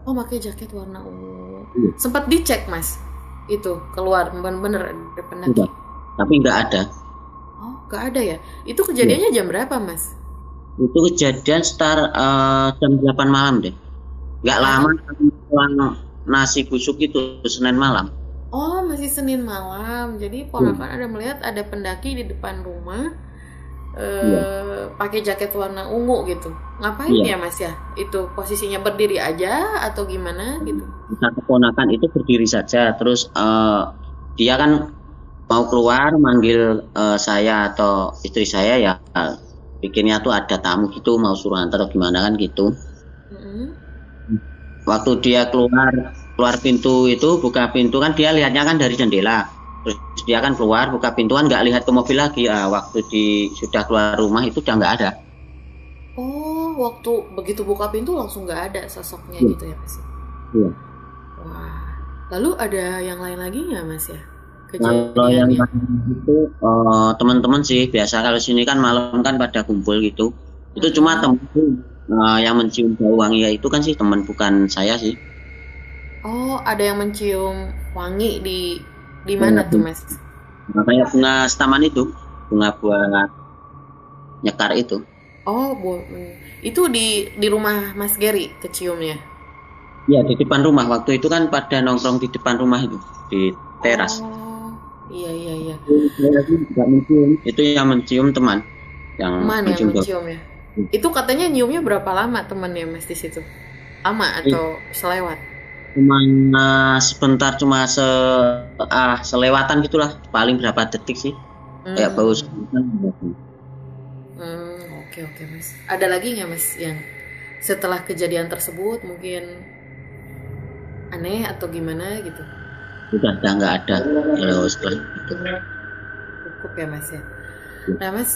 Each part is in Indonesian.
Oh, pakai jaket warna ungu. Iya, Sempat dicek, Mas. Itu keluar bener-bener ada pendaki. udah. Tapi nggak ada. Oh, nggak ada ya? Itu Iya. kejadiannya jam berapa, Mas? Itu kejadian sekitar jam 8 malam deh. Nggak lama, 8. pulang nasi busuk itu Senin malam. Oh, masih Senin malam. Jadi Iya. ponakan ada melihat ada pendaki di depan rumah Iya. pakai jaket warna ungu gitu. Ngapain Iya. ya, Mas ya? Itu posisinya berdiri aja atau gimana gitu? Kita keponakan itu berdiri saja, terus dia kan mau keluar manggil saya atau istri saya ya, pikirnya tuh ada tamu gitu mau suruh antar atau gimana kan gitu. Mm-mm. Waktu dia keluar keluar pintu itu buka pintu kan dia lihatnya kan dari jendela. Terus dia kan keluar buka pintu kan nggak lihat ke mobil lagi. Waktu sudah keluar rumah itu udah nggak ada. Oh, waktu begitu buka pintu langsung nggak ada sosoknya Iya. gitu ya, Mas? Iya. Wah. Lalu ada yang lain lagi nggak, Mas ya? Kalau yang Kejadiannya? itu teman-teman sih biasa kalau sini kan malam kan pada kumpul gitu. Itu cuma Mm-mm. temen yang mencium bau wangi ya itu kan sih teman bukan saya sih. Oh, ada yang mencium wangi di mana Kayak tuh, Mas? kayak bunga setaman itu, bunga buah nyekar itu. Oh, itu di rumah Mas Gary keciumnya. Ya di depan rumah waktu itu kan pada nongkrong di depan rumah itu di teras. Oh, iya iya iya. Saya sih nggak mencium. Itu yang mencium teman yang Teman yang mencium bau. mencium ya. Itu katanya nyiumnya berapa lama temennya Mas di situ? Lama atau selewat? Cuma sebentar cuma selewatan gitulah paling berapa detik sih kayak bau Hmm, sebutan oke oke Mas. Ada lagi nggak Mas yang setelah kejadian tersebut mungkin aneh atau gimana gitu? udah nggak ada kalau setelah itu. Cukup ya Mas ya. Nah Mas,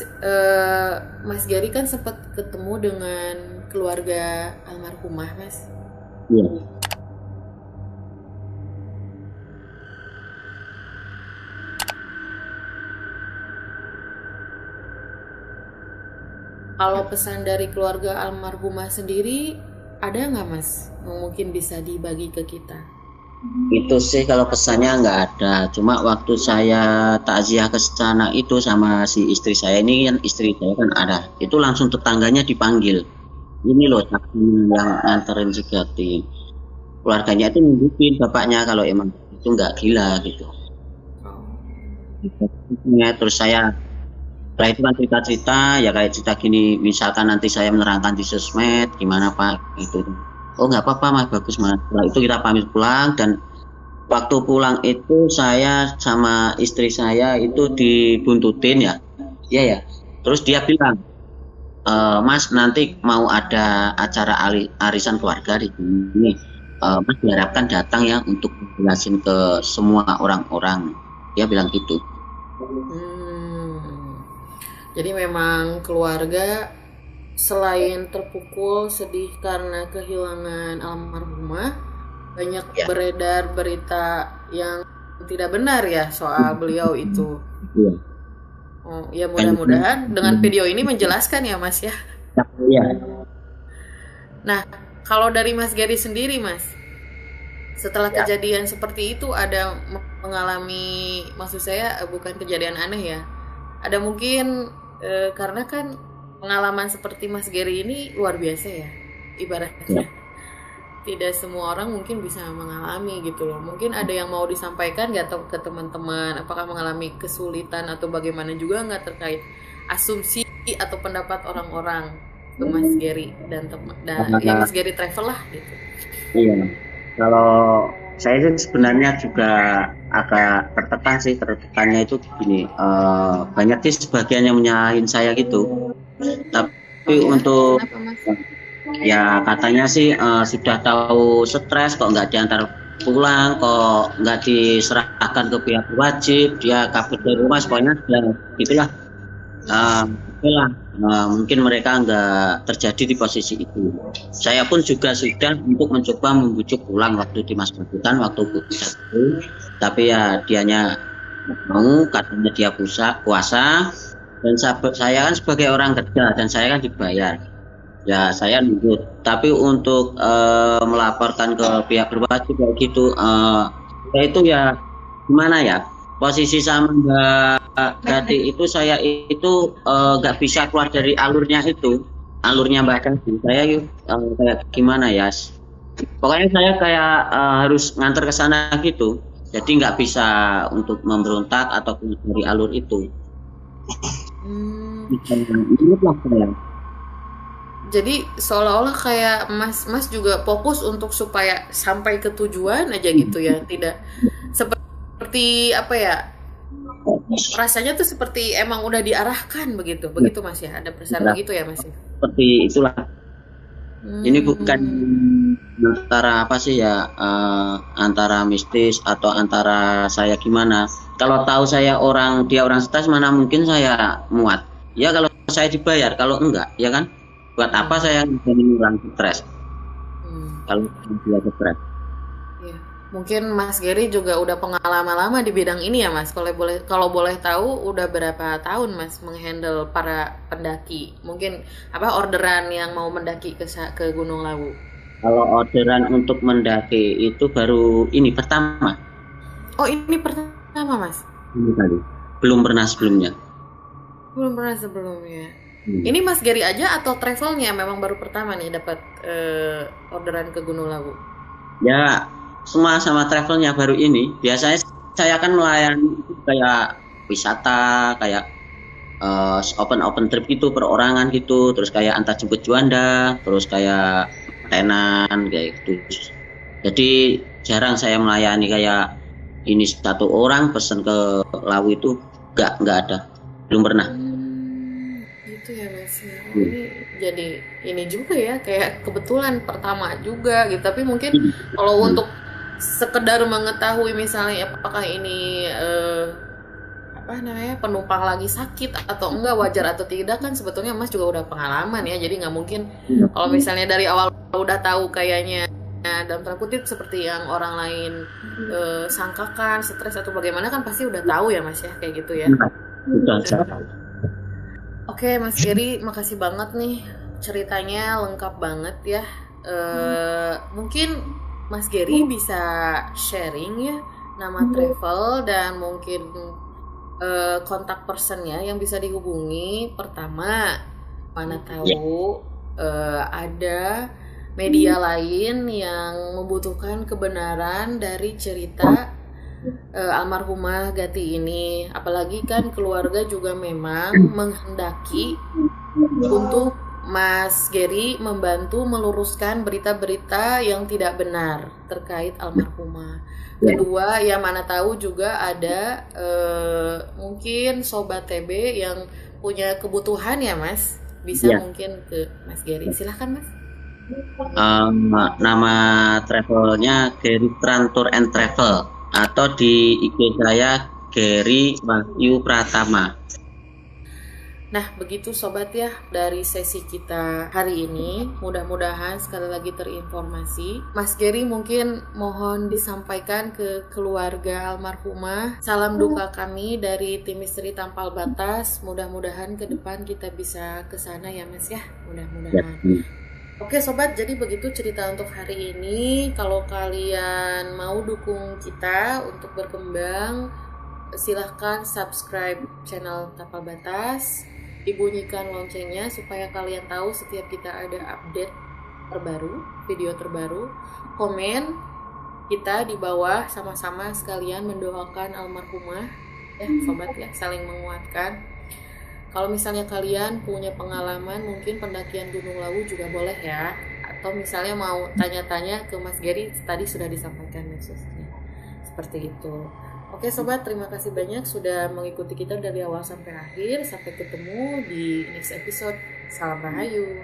Mas Gary kan sempat ketemu dengan keluarga almarhumah Mas. Iya. Kalau pesan dari keluarga almarhumah sendiri ada nggak Mas? Mungkin bisa dibagi ke kita. Itu sih kalau pesannya nggak ada. Cuma waktu saya takziah ke sana itu sama si istri saya ini kan istri saya kan ada. Itu langsung tetangganya dipanggil. Ini loh saksinya yang nganterin si Gatin. Keluarganya itu nunjukin bapaknya kalau emang itu nggak gila gitu. Ya, terus saya setelah itu kan cerita-cerita ya kayak cerita gini misalkan nanti saya menerangkan di sosmed gimana Pak gitu. Oh nggak apa-apa Mas bagus Mas. Setelah itu kita pamit pulang dan waktu pulang itu saya sama istri saya itu dibuntutin ya. Iya ya. Terus dia bilang, Mas nanti mau ada acara arisan keluarga di sini. Mas diharapkan datang ya untuk jelasin ke semua orang-orang. Dia bilang gitu. Hmm. Jadi memang keluarga selain terpukul sedih karena kehilangan almarhumah, banyak Ya. beredar berita yang tidak benar ya soal beliau itu. Iya. Oh, ya Kan, mudah-mudahan dengan video ini menjelaskan ya Mas ya. iya. Nah, kalau dari Mas Gary sendiri Mas, setelah Ya. kejadian seperti itu ada mengalami, maksud saya bukan kejadian aneh ya, ada mungkin karena kan pengalaman seperti Mas Gary ini luar biasa ya Ya. ibaratnya. Tidak semua orang mungkin bisa mengalami gitu loh. Mungkin ada yang mau disampaikan nggak ke teman-teman, apakah mengalami kesulitan atau bagaimana juga nggak terkait asumsi atau pendapat orang-orang ke Mas Gary dan ya Mas Gary travel lah gitu. Iya. Kalau saya sih sebenarnya juga agak tertekan sih, tertekannya itu gini, banyak sih sebagian yang menyalahin saya gitu. Oh Tapi ya, untuk kenapa Mas? ya katanya sih sudah tahu stres kok nggak diantar pulang, kok nggak diserahkan ke pihak wajib, dia kabur dari rumah, pokoknya ya, gitulah. Oke lah, mungkin mereka nggak terjadi di posisi itu. Saya pun juga sudah untuk mencoba membujuk pulang waktu di Mas Bagutan waktu itu, tapi ya dianya nggak mau, katanya dia puasa dan saya kan sebagai orang kerja dan saya kan dibayar. Ya, saya nurut. Tapi untuk melaporkan ke pihak berwajib kayak gitu, saya itu ya gimana ya? Posisi sama Mbak Gati itu saya itu nggak bisa keluar dari alurnya Mbak Gati. Saya kayak gimana ya? Pokoknya saya kayak harus nganter ke sana gitu. Jadi nggak bisa untuk memberontak atau keluar dari alur itu. Hmm, Menurut lah saya. jadi seolah-olah kayak Mas juga fokus untuk supaya sampai ke tujuan aja gitu ya, tidak seperti apa ya? Rasanya tuh seperti emang udah diarahkan begitu, begitu Mas ya. Ada perasaan Nah, begitu ya Mas ya. seperti itulah. Ini bukan Hmm, antara apa sih ya, antara mistis atau antara saya gimana. Kalau tahu saya dia orang stres, mana mungkin saya muat. Ya kalau saya dibayar, kalau enggak, ya kan? Buat iya. apa saya ngejalanin orang stres? Hmm, Kalau dia stres. iya. Mungkin Mas Gary juga udah pengalaman lama di bidang ini ya Mas. Kalau boleh tahu udah berapa tahun Mas menghandle para pendaki? Mungkin apa orderan yang mau mendaki ke Gunung Lawu? Kalau orderan untuk mendaki itu baru ini pertama, Oh, ini pertama Mas. ini kali. Belum pernah sebelumnya. Belum pernah sebelumnya. Hmm. Ini Mas Gary aja atau travelnya memang baru pertama nih dapat orderan ke Gunung Lawu? Ya, semua sama travelnya baru ini. Biasanya saya akan melayani itu kayak wisata, kayak open open trip gitu, perorangan gitu, terus kayak antar jemput juanda, terus kayak tenan kayak gitu. Jadi jarang saya melayani kayak ini satu orang pesen ke Lawu itu nggak ada, belum pernah. Gitu ya Mas ya. Oh, ini jadi ini juga ya kayak kebetulan pertama juga gitu. Tapi mungkin kalau untuk sekedar mengetahui misalnya apakah ini apa namanya penumpang lagi sakit atau enggak wajar atau tidak kan sebetulnya Mas juga udah pengalaman ya. Jadi nggak mungkin kalau misalnya dari awal udah tahu kayaknya dalam tanda kutip seperti yang orang lain sangkakan stres atau bagaimana kan pasti udah tahu ya Mas ya kayak gitu ya. Itu aja. Oke, Mas Gary, makasih banget nih ceritanya lengkap banget ya. Mungkin Mas Gary bisa sharing ya nama travel dan mungkin kontak personnya yang bisa dihubungi. Pertama, mana Ya, tahu ada media lain yang membutuhkan kebenaran dari cerita almarhumah Gati ini. Apalagi kan keluarga juga memang menghendaki untuk Mas Gary membantu meluruskan berita-berita yang tidak benar terkait almarhumah. ya. Kedua, ya mana tahu juga ada mungkin sobat TB yang punya kebutuhan ya Mas, bisa Ya. mungkin ke Mas Gary. Silahkan Mas. Nama travelnya Gary Trantour and Travel atau di IG saya Gary Wahyu Pratama. Nah, begitu sobat ya dari sesi kita hari ini. Mudah-mudahan sekali lagi terinformasi. Mas Gary mungkin mohon disampaikan ke keluarga almarhumah. Salam duka kami dari tim Misteri Tampal Batas. Mudah-mudahan ke depan kita bisa ke sana ya Mas ya. Ya. Mudah-mudahan. Oke sobat, jadi begitu cerita untuk hari ini. Kalau kalian mau dukung kita untuk berkembang, silahkan subscribe channel Tapal Batas, dibunyikan loncengnya supaya kalian tahu setiap kita ada update terbaru, video terbaru. Komen kita di bawah, sama-sama sekalian mendoakan almarhumah ya sobat ya, saling menguatkan. Kalau misalnya kalian punya pengalaman mungkin pendakian Gunung Lawu juga boleh ya, atau misalnya mau tanya-tanya ke Mas Gary, tadi sudah disampaikan medsosnya seperti itu. Oke sobat, terima kasih banyak sudah mengikuti kita dari awal sampai akhir. Sampai ketemu di next episode. Salam Rahayu.